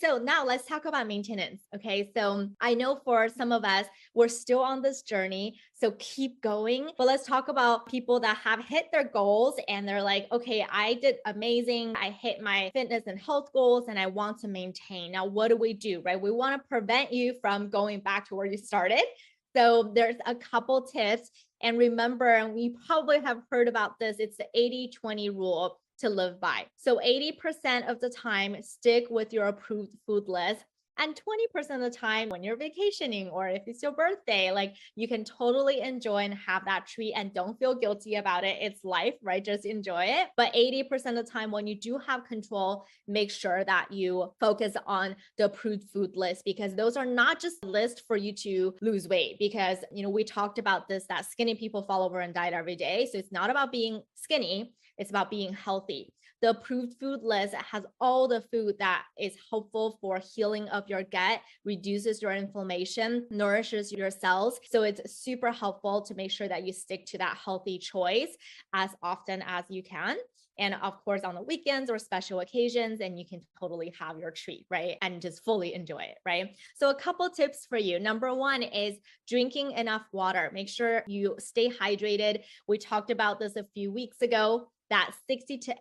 So now let's talk about maintenance. Okay. So I know for some of us, we're still on this journey. So keep going. But let's talk about people that have hit their goals and they're like, okay, I did amazing. I hit my fitness and health goals and I want to maintain. Now, what do we do, right? We want to prevent you from going back to where you started. So there's a couple tips. And remember, and we probably have heard about this, it's the 80-20 rule to live by. So 80% of the time, stick with your approved food list. And 20% of the time when you're vacationing or if it's your birthday, like you can totally enjoy and have that treat and don't feel guilty about it. It's life, right? Just enjoy it. But 80% of the time when you do have control, make sure that you focus on the approved food list because those are not just lists for you to lose weight because, we talked about this, that skinny people fall over and diet every day. So it's not about being skinny. It's about being healthy. The approved food list has all the food that is helpful for healing of your gut, reduces your inflammation, nourishes your cells. So it's super helpful to make sure that you stick to that healthy choice as often as you can. And of course, on the weekends or special occasions, and you can totally have your treat, right? And just fully enjoy it, right? So a couple tips for you. Number one is drinking enough water. Make sure you stay hydrated. We talked about this a few weeks ago that 60 to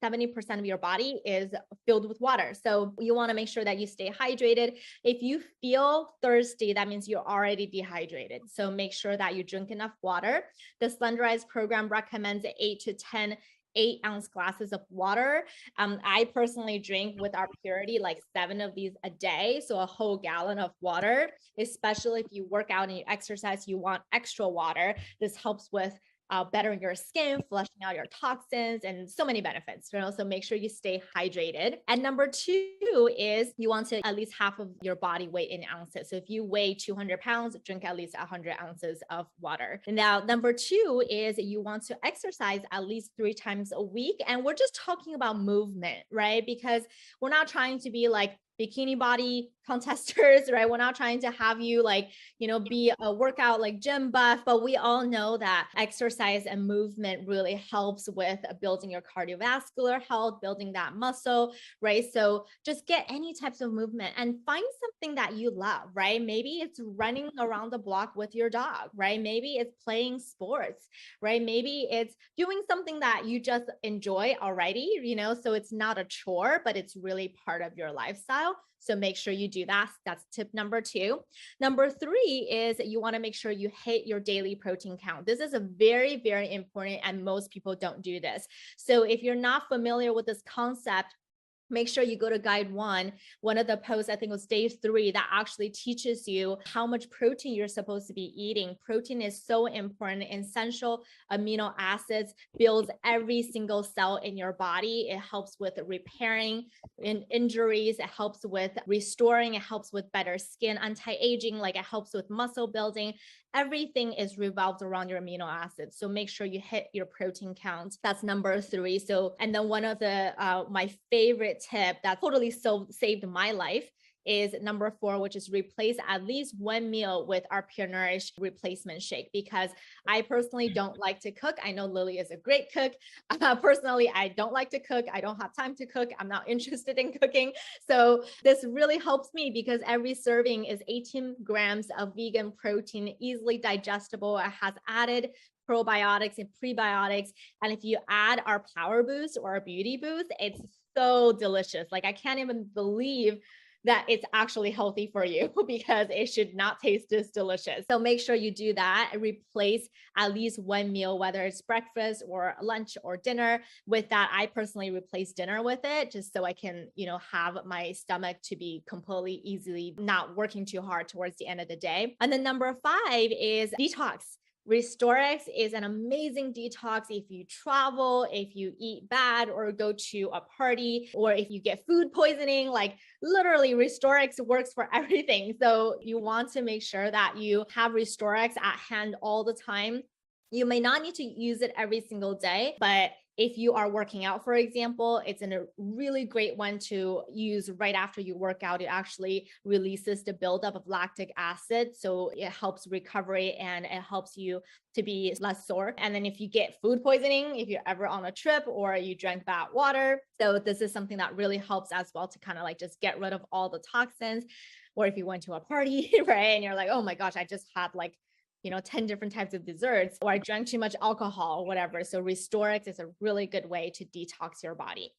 70% of your body is filled with water. So you want to make sure that you stay hydrated. If you feel thirsty, that means you're already dehydrated. So make sure that you drink enough water. The Sunrise program recommends 8 to 10 8-ounce glasses of water. I personally drink with our Purity like 7 of these a day. So a whole gallon of water, especially if you work out and you exercise, you want extra water. This helps with bettering your skin, flushing out your toxins, and so many benefits. So make sure you stay hydrated. And number two is you want to at least half of your body weight in ounces. So if you weigh 200 pounds, drink at least 100 ounces of water. And now, number two is you want to exercise at least 3 times a week. And we're just talking about movement, right? Because we're not trying to be like bikini body contesters, right? We're not trying to have you be a workout like gym buff, but we all know that exercise and movement really helps with building your cardiovascular health, building that muscle, right? So just get any types of movement and find something that you love, right? Maybe it's running around the block with your dog, right? Maybe it's playing sports, right? Maybe it's doing something that you just enjoy already, so it's not a chore, but it's really part of your lifestyle. So make sure you do that. That's tip number 2. Number 3 is you want to make sure you hit your daily protein count. This is a very, very important, and most people don't do this. So if you're not familiar with this concept, make sure you go to guide 1 of the posts, I think it was day 3, that actually teaches you how much protein you're supposed to be eating. Protein is so important. Essential amino acids builds every single cell in your body. It helps with repairing injuries. It helps with restoring. It helps with better skin, anti-aging, like it helps with muscle building. Everything is revolved around your amino acids. So make sure you hit your protein count. That's number 3. So, and then one of the, my favorite tip that totally saved my life is number 4, which is replace at least one meal with our Pure Nourish replacement shake, because I personally don't like to cook. I know Lily is a great cook. Personally, I don't like to cook. I don't have time to cook. I'm not interested in cooking. So this really helps me because every serving is 18 grams of vegan protein, easily digestible. It has added probiotics and prebiotics. And if you add our Power Boost or our Beauty Boost, it's so delicious. Like I can't even believe that it's actually healthy for you because it should not taste this delicious. So make sure you do that. Replace at least one meal, whether it's breakfast or lunch or dinner with that. I personally replace dinner with it just so I can, have my stomach to be completely easily not working too hard towards the end of the day. And then number 5 is detox. Restorex is an amazing detox if you travel, if you eat bad or go to a party, or if you get food poisoning. Like literally Restorex works for everything. So you want to make sure that you have Restorex at hand all the time. You may not need to use it every single day, but if you are working out, for example, it's a really great one to use right after you work out. It actually releases the buildup of lactic acid. So it helps recovery and it helps you to be less sore. And then if you get food poisoning, if you're ever on a trip or you drank bad water, so this is something that really helps as well to kind of like just get rid of all the toxins. Or if you went to a party, right, and you're like, oh my gosh, I just had like 10 different types of desserts, or I drank too much alcohol, whatever. So Restorix is a really good way to detox your body.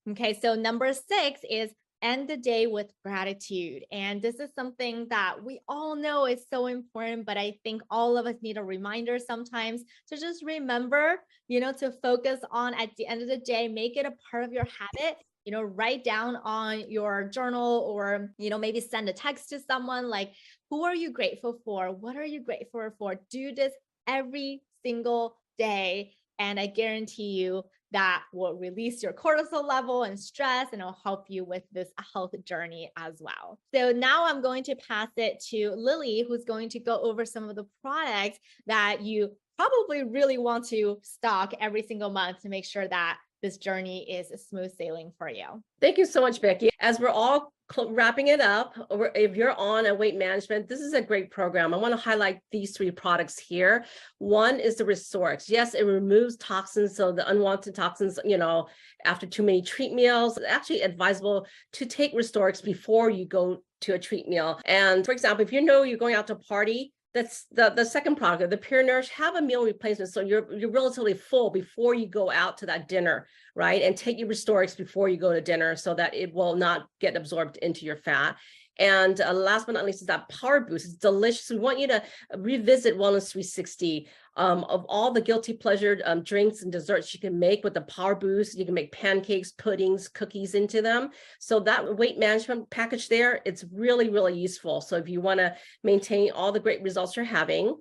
Okay, so number 6 is end the day with gratitude. And this is something that we all know is so important, but I think all of us need a reminder sometimes to just remember, to focus on at the end of the day, make it a part of your habit. Write down on your journal or, maybe send a text to someone like, who are you grateful for? What are you grateful for? Do this every single day. And I guarantee you that will release your cortisol level and stress, and it'll help you with this health journey as well. So now I'm going to pass it to Lily, who's going to go over some of the products that you probably really want to stock every single month to make sure that this journey is smooth sailing for you. Thank you so much, Becky. As we're all wrapping it up, if you're on a weight management, this is a great program. I want to highlight these 3 products here. One is the Restorix. Yes, it removes toxins. So the unwanted toxins, after too many treat meals, it's actually advisable to take Restorix before you go to a treat meal. And for example, if you're going out to a party, that's the second product, the Pure Nourish, have a meal replacement. So you're relatively full before you go out to that dinner, right? And take your Restorix before you go to dinner so that it will not get absorbed into your fat. And last but not least is that Power Boost. It's delicious. We want you to revisit Wellness 360 of all the guilty pleasure drinks and desserts you can make with the Power Boost. You can make pancakes, puddings, cookies into them. So that weight management package there, it's really, really useful. So if you want to maintain all the great results you're having.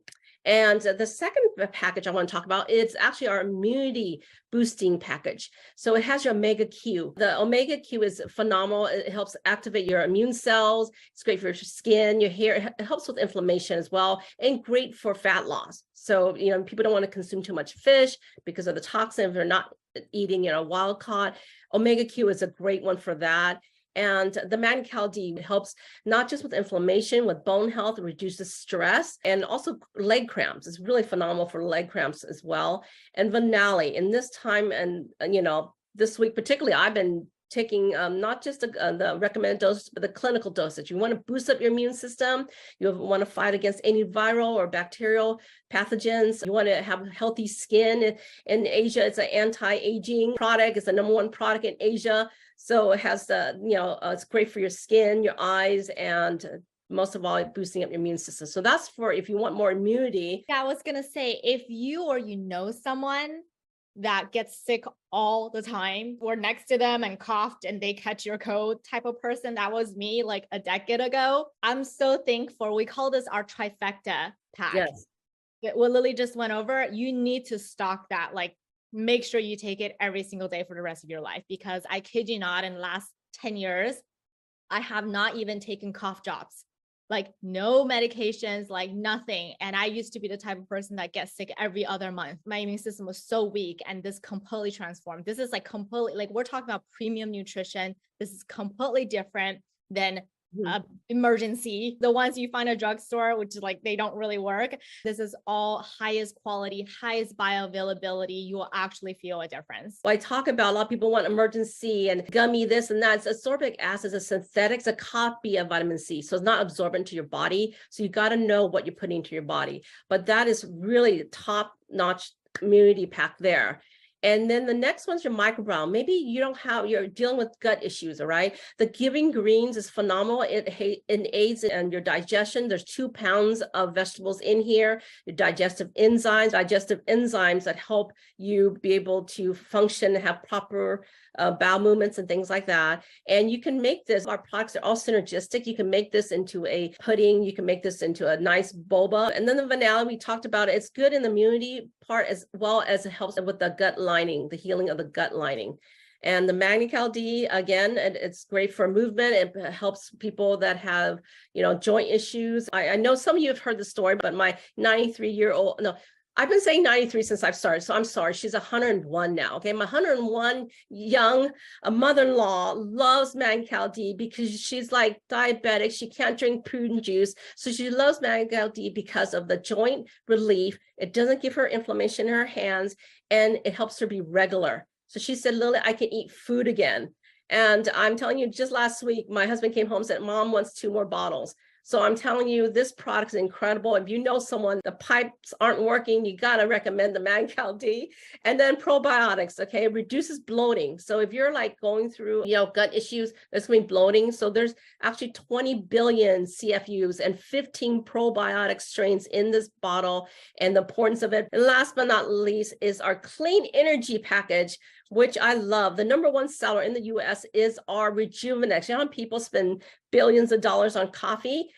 And the second package I want to talk about is actually our immunity boosting package. So it has your Omega Q. The Omega Q is phenomenal. It helps activate your immune cells. It's great for your skin, your hair. It helps with inflammation as well, and great for fat loss. So, people don't want to consume too much fish because of the toxin if they're not eating, wild caught. Omega Q is a great one for that. And the Magnesium D helps not just with inflammation, with bone health, it reduces stress, and also leg cramps. It's really phenomenal for leg cramps as well. And Vanillin, in this time and, this week particularly, I've been taking not just the recommended dose, but the clinical dosage. You want to boost up your immune system. You want to fight against any viral or bacterial pathogens. You want to have healthy skin. In Asia, it's an anti-aging product. It's the #1 product in Asia. So it has it's great for your skin, your eyes, and most of all, boosting up your immune system. So that's for if you want more immunity. Yeah, I was going to say, if you or someone that gets sick all the time, or next to them and coughed and they catch your cold type of person, that was me like a decade ago. I'm so thankful. We call this our trifecta pack. Yes. What Lily just went over, you need to stock that. Like, make sure you take it every single day for the rest of your life, because I kid you not, in the last 10 years, I have not even taken cough drops, like no medications, like nothing. And I used to be the type of person that gets sick every other month. My immune system was so weak, and this completely transformed. This is like completely, like we're talking about premium nutrition. This is completely different than emergency, the ones you find at a drugstore, which is like, they don't really work. This is all highest quality, highest bioavailability. You will actually feel a difference. Well, I talk about a lot of people want emergency and gummy this and that. It's ascorbic acid is a synthetic, it's a copy of vitamin C. So it's not absorbent to your body. So you got to know what you're putting into your body. But that is really top-notch immunity pack there. And then the next one's your microbiome. Maybe you're dealing with gut issues, all right? The Giving Greens is phenomenal. It aids in your digestion. There's 2 pounds of vegetables in here, your digestive enzymes that help you be able to function, have proper bowel movements and things like that. And you can make this, our products are all synergistic. You can make this into a pudding. You can make this into a nice boba. And then the vanilla, we talked about it. It's good in the immunity part as well as it helps with the gut lining, the healing of the gut lining. And the Magnesium D, again, it's great for movement. It helps people that have, joint issues. I know some of you have heard the story, but my 93-year-old, I've been saying 93 since I've started. So I'm sorry. She's 101 now. Okay. My 101 young mother-in-law loves Mancal D because she's like diabetic. She can't drink prune juice. So she loves Mancal D because of the joint relief. It doesn't give her inflammation in her hands and it helps her be regular. So she said, Lily, I can eat food again. And I'm telling you, just last week, my husband came home and said, Mom wants 2 more bottles. So I'm telling you, this product is incredible. If you know someone, the pipes aren't working, you got to recommend the Mancal D. And then probiotics, okay, it reduces bloating. So if you're like going through, gut issues, there's going to be bloating. So there's actually 20 billion CFUs and 15 probiotic strains in this bottle and the importance of it. And last but not least is our clean energy package, which I love. The number 1 seller in the US is our Rejuvenex. You know how people spend billions of dollars on coffee?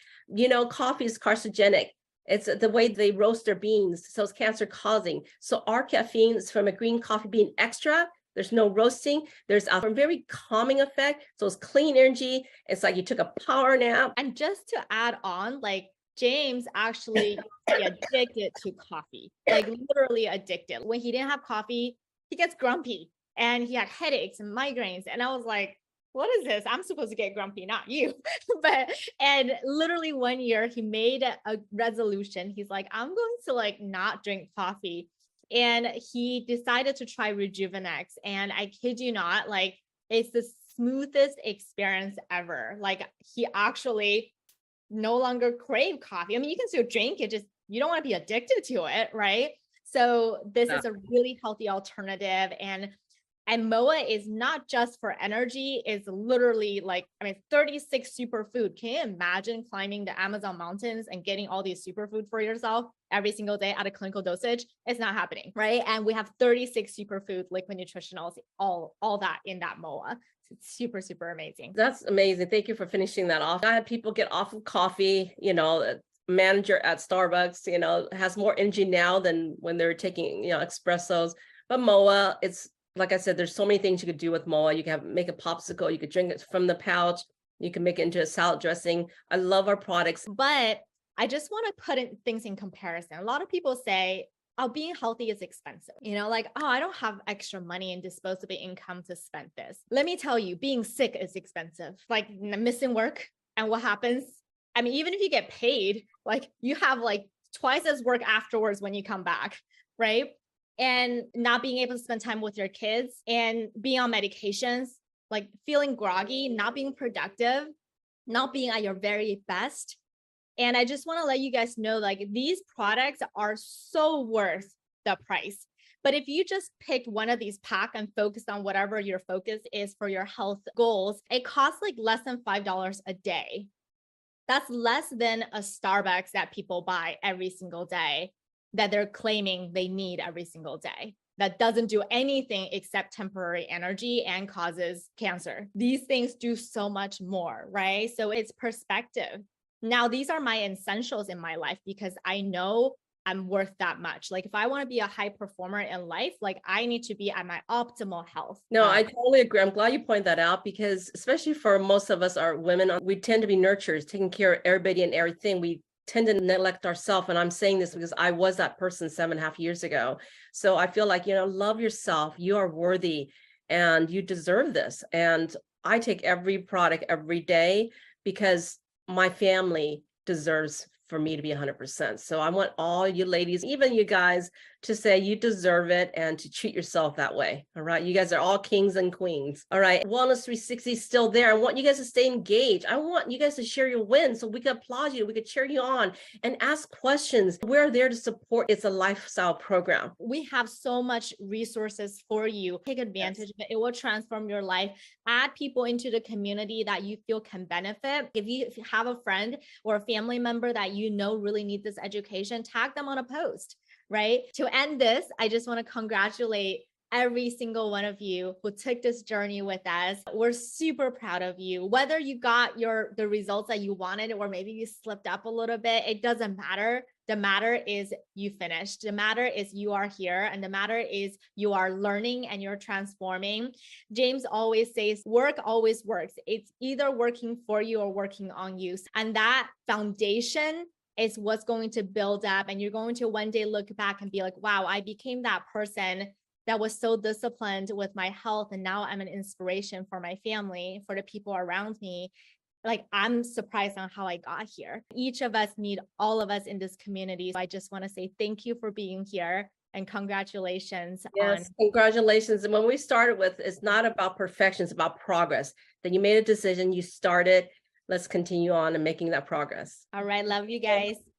Coffee is carcinogenic. It's the way they roast their beans, so it's cancer causing. So our caffeine is from a green coffee bean extra. There's no roasting. There's a very calming effect. So it's clean energy. It's like you took a power nap. And just to add on, like James actually used to be addicted to coffee, like literally addicted. When he didn't have coffee, he gets grumpy and he had headaches and migraines. And I was like, what is this? I'm supposed to get grumpy, not you. And literally 1 year he made a resolution. He's like, I'm going to like not drink coffee. And he decided to try Rejuvenex. And I kid you not, like it's the smoothest experience ever. Like he actually no longer crave coffee. I mean, you can still drink it, just you don't want to be addicted to it, right? So this is a really healthy alternative. And MOA is not just for energy, it's literally like, 36 superfood. Can you imagine climbing the Amazon mountains and getting all these superfood for yourself every single day at a clinical dosage? It's not happening, right? And we have 36 superfood liquid nutritionals, all that in that MOA. It's super, super amazing. That's amazing. Thank you for finishing that off. I had people get off of coffee, manager at Starbucks, has more energy now than when they were taking, espressos. But MOA, it's like I said, there's so many things you could do with MOA. You can make a popsicle, you could drink it from the pouch, you can make it into a salad dressing. I love our products. But I just want to put things in comparison. A lot of people say, oh, being healthy is expensive. Like, oh, I don't have extra money and disposable income to spend this. Let me tell you, being sick is expensive. Like missing work. And what happens? Even if you get paid, like you have like twice as work afterwards when you come back, right? And not being able to spend time with your kids and being on medications, like feeling groggy, not being productive, not being at your very best. And I just want to let you guys know, like these products are so worth the price. But if you just picked one of these pack and focused on whatever your focus is for your health goals, it costs like less than $5 a day. That's less than a Starbucks that people buy every single day, that they're claiming they need every single day, that doesn't do anything except temporary energy and causes cancer. These things do so much more, right? So it's perspective. Now, these are my essentials in my life because I know I'm worth that much. Like if I want to be a high performer in life, like I need to be at my optimal health. No, I totally agree. I'm glad you point that out because especially for most of us are women, we tend to be nurturers, taking care of everybody and everything. We tend to neglect ourselves. And I'm saying this because I was that person 7.5 years ago. So I feel like, love yourself. You are worthy and you deserve this. And I take every product every day because my family deserves for me to be 100%. So I want all you ladies, even you guys, to say you deserve it and to treat yourself that way. All right. You guys are all kings and queens. All right. Wellness 360 is still there. I want you guys to stay engaged. I want you guys to share your wins so we can applaud you. We could cheer you on and ask questions. We're there to support. It's a lifestyle program. We have so much resources for you. Take advantage of it. It will transform your life. Add people into the community that you feel can benefit. If you have a friend or a family member that really need this education, tag them on a post. Right? To end this, I just want to congratulate every single one of you who took this journey with us. We're super proud of you. Whether you got the results that you wanted, or maybe you slipped up a little bit, it doesn't matter. The matter is you finished. The matter is you are here. And the matter is you are learning and you're transforming. James always says, work always works. It's either working for you or working on you. And that foundation is what's going to build up. And you're going to one day look back and be like, wow, I became that person that was so disciplined with my health. And now I'm an inspiration for my family, for the people around me. Like, I'm surprised on how I got here. Each of us need all of us in this community. So I just want to say thank you for being here and congratulations. Yes, congratulations. And when we started with, it's not about perfection, it's about progress. That you made a decision, you started. Let's continue on and making that progress. All right. Love you guys.